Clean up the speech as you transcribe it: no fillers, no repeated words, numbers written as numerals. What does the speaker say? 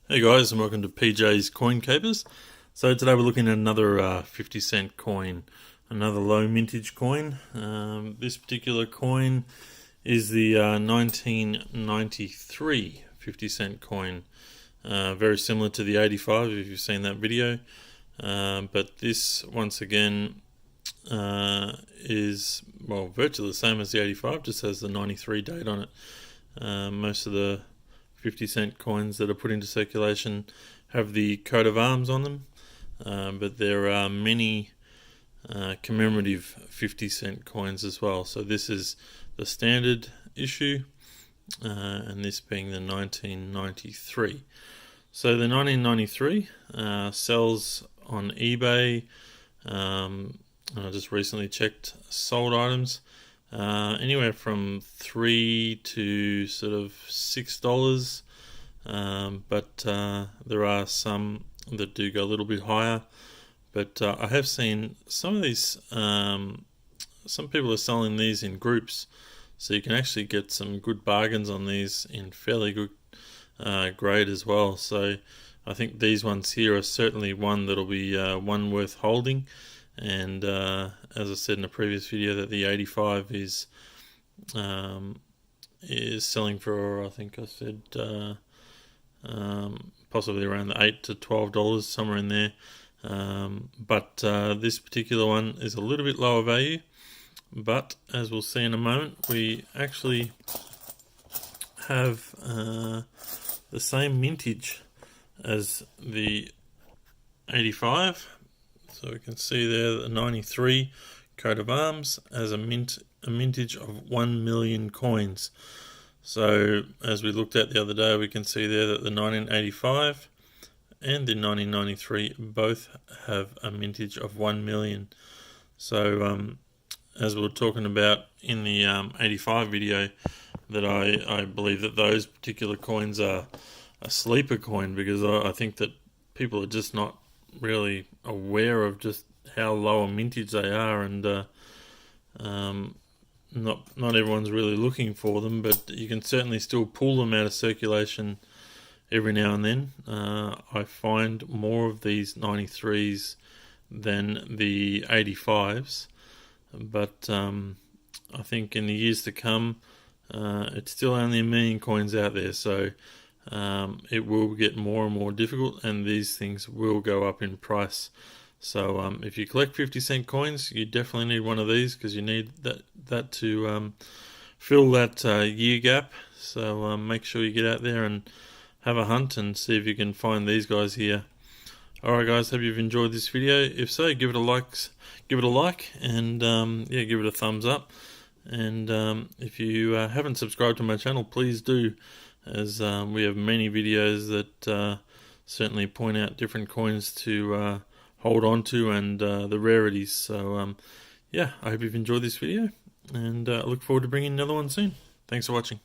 Hey guys, and welcome to PJ's Coin Capers. So today we're looking at another 50-cent coin, another low mintage coin. This particular coin is the 1993 50-cent coin. Very similar to the 85 if you've seen that video. But this, once again, is, well, virtually the same as the 85, just has the 93 date on it. Most of the 50-cent coins that are put into circulation have the coat of arms on them, but there are many commemorative 50-cent coins as well. So this is the standard issue, and this being the 1993. So the 1993 sells on eBay. I just recently checked sold items. Anywhere from $3 to sort of $6, but there are some that do go a little bit higher. But I have seen some of these. Some people are selling these in groups, so you can actually get some good bargains on these in fairly good grade as well. So I think these ones here are certainly one that'll be one worth holding. And as I said in a previous video, that the 85 is selling for, I think I said possibly around the $8 to $12, somewhere in there. But this particular one is a little bit lower value. But as we'll see in a moment, we actually have the same mintage as the 85. So we can see there the 93 coat of arms as a mintage of 1 million coins. So as we looked at the other day, we can see there that the 1985 and the 1993 both have a mintage of 1 million. So as we were talking about in the 85 video, that I believe that those particular coins are a sleeper coin, because I think that people are just not really aware of just how low a mintage they are, and not everyone's really looking for them, but you can certainly still pull them out of circulation every now and then. I find more of these 93s than the 85s, but I think in the years to come, it's still only 1 million coins out there, so it will get more and more difficult, and these things will go up in price. So if you collect 50-cent coins, you definitely need one of these, because you need that to fill that year gap. So make sure you get out there and have a hunt and see if you can find these guys here. Alright guys, hope you've enjoyed this video. If so, give it a like, and yeah, give it a thumbs up. And if you haven't subscribed to my channel, please do, as we have many videos that certainly point out different coins to hold on to, and the rarities. So yeah, I hope you've enjoyed this video, and I look forward to bringing another one soon. Thanks for watching.